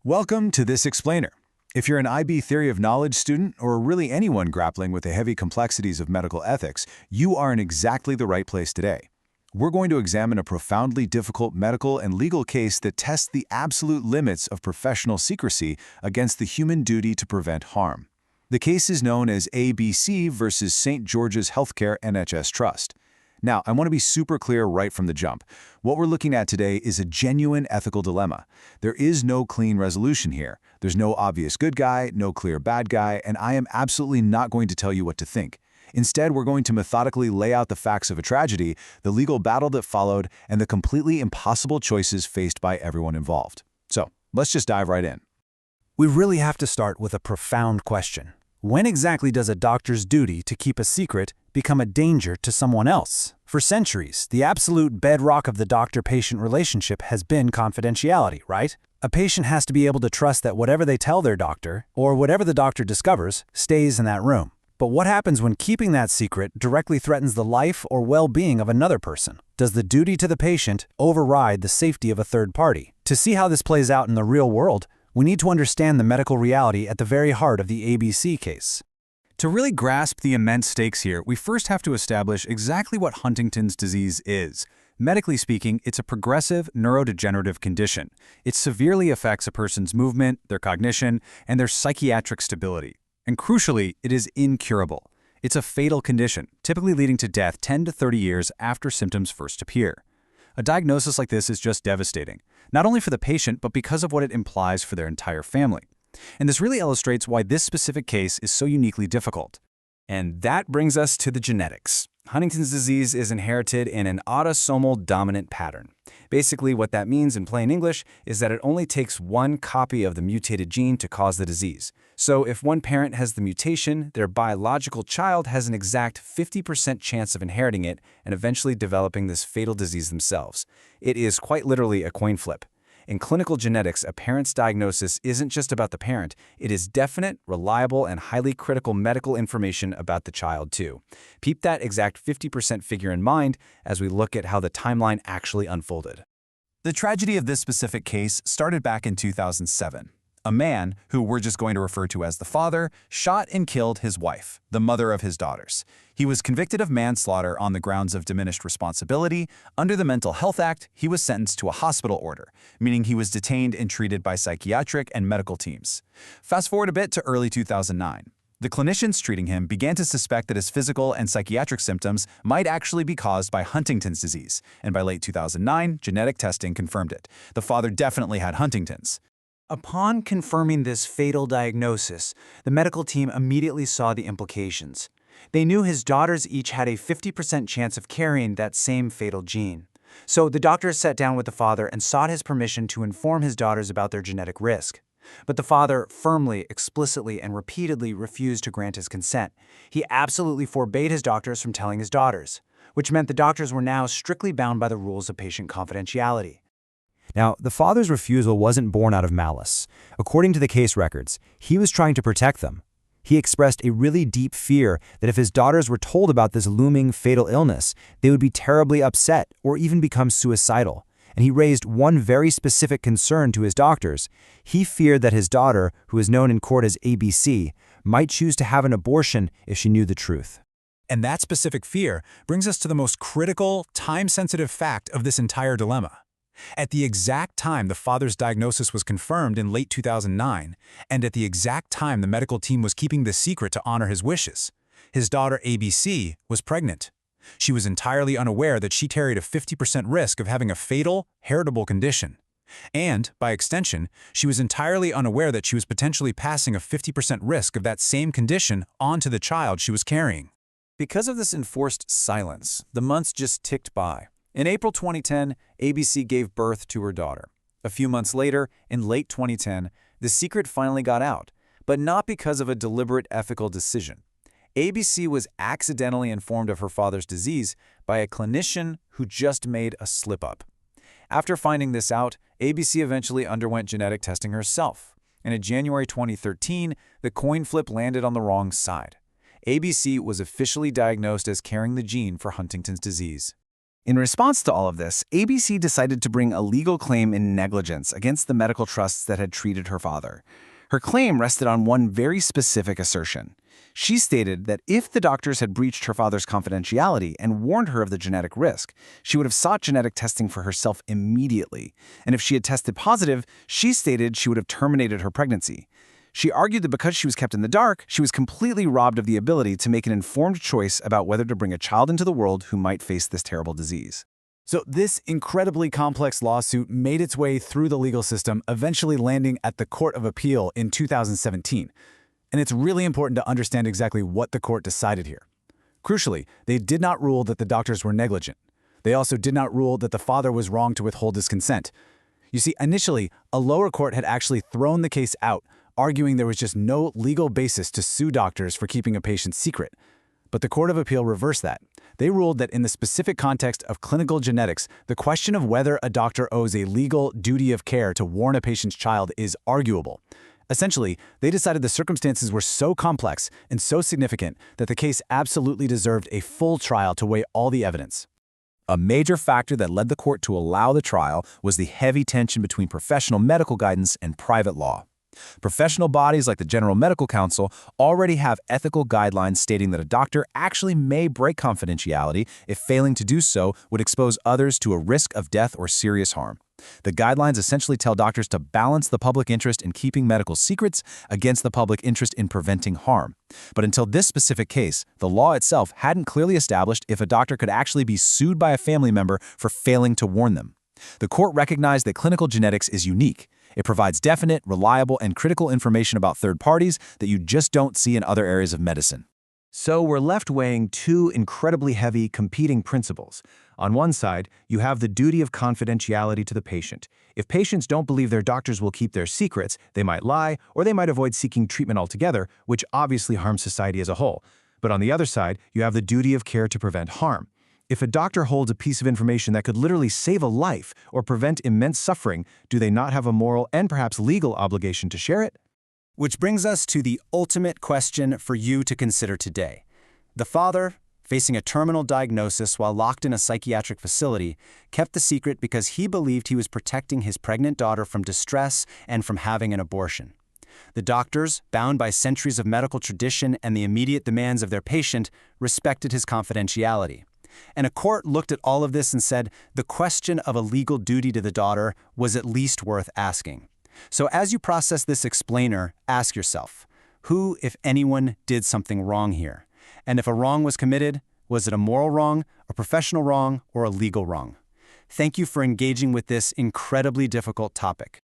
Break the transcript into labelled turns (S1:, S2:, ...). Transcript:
S1: Welcome to this explainer. If you're an IB theory of knowledge student, or really anyone grappling with the heavy complexities of medical ethics, you are in exactly the right place today. We're going to examine a profoundly difficult medical and legal case that tests the absolute limits of professional secrecy against the human duty to prevent harm. The case is known as ABC versus St. George's Healthcare NHS Trust. Now, I want to be super clear right from the jump. What we're looking at today is a genuine ethical dilemma. There is no clean resolution here. There's no obvious good guy, no clear bad guy, and I am absolutely not going to tell you what to think. Instead, we're going to methodically lay out the facts of a tragedy, the legal battle that followed, and the completely impossible choices faced by everyone involved. So, let's just dive right in.
S2: We really have to start with a profound question. When exactly does a doctor's duty to keep a secret become a danger to someone else? For centuries, the absolute bedrock of the doctor-patient relationship has been confidentiality, right? A patient has to be able to trust that whatever they tell their doctor, or whatever the doctor discovers, stays in that room. But what happens when keeping that secret directly threatens the life or well-being of another person? Does the duty to the patient override the safety of a third party? To see how this plays out in the real world, we need to understand the medical reality at the very heart of the ABC case.
S1: To really grasp the immense stakes here, we first have to establish exactly what Huntington's disease is. Medically speaking, it's a progressive neurodegenerative condition. It severely affects a person's movement, their cognition, and their psychiatric stability. And crucially, it is incurable. It's a fatal condition, typically leading to death 10 to 30 years after symptoms first appear. A diagnosis like this is just devastating, not only for the patient, but because of what it implies for their entire family. And this really illustrates why this specific case is so uniquely difficult. And that brings us to the genetics. Huntington's disease is inherited in an autosomal dominant pattern. Basically, what that means in plain English is that it only takes one copy of the mutated gene to cause the disease. So if one parent has the mutation, their biological child has an exact 50% chance of inheriting it and eventually developing this fatal disease themselves. It is quite literally a coin flip. In clinical genetics, a parent's diagnosis isn't just about the parent. It is definite, reliable, and highly critical medical information about the child, too. Keep that exact 50% figure in mind as we look at how the timeline actually unfolded. The tragedy of this specific case started back in 2007. A man, who we're just going to refer to as the father, shot and killed his wife, the mother of his daughters. He was convicted of manslaughter on the grounds of diminished responsibility. Under the Mental Health Act, he was sentenced to a hospital order, meaning he was detained and treated by psychiatric and medical teams. Fast forward a bit to early 2009. The clinicians treating him began to suspect that his physical and psychiatric symptoms might actually be caused by Huntington's disease, and by late 2009, genetic testing confirmed it. The father definitely had Huntington's.
S2: Upon confirming this fatal diagnosis, the medical team immediately saw the implications. They knew his daughters each had a 50% chance of carrying that same fatal gene. So the doctors sat down with the father and sought his permission to inform his daughters about their genetic risk. But the father firmly, explicitly, and repeatedly refused to grant his consent. He absolutely forbade his doctors from telling his daughters, which meant the doctors were now strictly bound by the rules of patient confidentiality.
S3: Now, the father's refusal wasn't born out of malice. According to the case records, he was trying to protect them. He expressed a really deep fear that if his daughters were told about this looming fatal illness, they would be terribly upset or even become suicidal. And he raised one very specific concern to his doctors. He feared that his daughter, who is known in court as ABC, might choose to have an abortion if she knew the truth.
S1: And that specific fear brings us to the most critical, time-sensitive fact of this entire dilemma. At the exact time the father's diagnosis was confirmed in late 2009, and at the exact time the medical team was keeping the secret to honor his wishes, his daughter ABC was pregnant. She was entirely unaware that she carried a 50% risk of having a fatal, heritable condition. And, by extension, she was entirely unaware that she was potentially passing a 50% risk of that same condition onto the child she was carrying. Because of this enforced silence, the months just ticked by. In April 2010, ABC gave birth to her daughter. A few months later, in late 2010, the secret finally got out, but not because of a deliberate ethical decision. ABC was accidentally informed of her father's disease by a clinician who just made a slip-up. After finding this out, ABC eventually underwent genetic testing herself. And in January 2013, the coin flip landed on the wrong side. ABC was officially diagnosed as carrying the gene for Huntington's disease. In response to all of this, ABC decided to bring a legal claim in negligence against the medical trusts that had treated her father. Her claim rested on one very specific assertion. She stated that if the doctors had breached her father's confidentiality and warned her of the genetic risk, she would have sought genetic testing for herself immediately. And if she had tested positive, she stated she would have terminated her pregnancy. She argued that because she was kept in the dark, she was completely robbed of the ability to make an informed choice about whether to bring a child into the world who might face this terrible disease.
S2: So this incredibly complex lawsuit made its way through the legal system, eventually landing at the Court of Appeal in 2017. And it's really important to understand exactly what the court decided here. Crucially, they did not rule that the doctors were negligent. They also did not rule that the father was wrong to withhold his consent. You see, initially, a lower court had actually thrown the case out, arguing there was just no legal basis to sue doctors for keeping a patient's secret. But the Court of Appeal reversed that. They ruled that in the specific context of clinical genetics, the question of whether a doctor owes a legal duty of care to warn a patient's child is arguable. Essentially, they decided the circumstances were so complex and so significant that the case absolutely deserved a full trial to weigh all the evidence.
S3: A major factor that led the court to allow the trial was the heavy tension between professional medical guidance and private law. Professional bodies like the General Medical Council already have ethical guidelines stating that a doctor actually may break confidentiality if failing to do so would expose others to a risk of death or serious harm. The guidelines essentially tell doctors to balance the public interest in keeping medical secrets against the public interest in preventing harm. But until this specific case, the law itself hadn't clearly established if a doctor could actually be sued by a family member for failing to warn them. The court recognized that clinical genetics is unique. It provides definite, reliable, and critical information about third parties that you just don't see in other areas of medicine. So we're left weighing two incredibly heavy competing principles. On one side, you have the duty of confidentiality to the patient. If patients don't believe their doctors will keep their secrets, they might lie, or they might avoid seeking treatment altogether, which obviously harms society as a whole. But on the other side, you have the duty of care to prevent harm. If a doctor holds a piece of information that could literally save a life or prevent immense suffering, do they not have a moral and perhaps legal obligation to share it? Which brings us to the ultimate question for you to consider today. The father, facing a terminal diagnosis while locked in a psychiatric facility, kept the secret because he believed he was protecting his pregnant daughter from distress and from having an abortion. The doctors, bound by centuries of medical tradition and the immediate demands of their patient, respected his confidentiality. And a court looked at all of this and said the question of a legal duty to the daughter was at least worth asking. So as you process this explainer, ask yourself, who, if anyone, did something wrong here? And if a wrong was committed, was it a moral wrong, a professional wrong, or a legal wrong? Thank you for engaging with this incredibly difficult topic.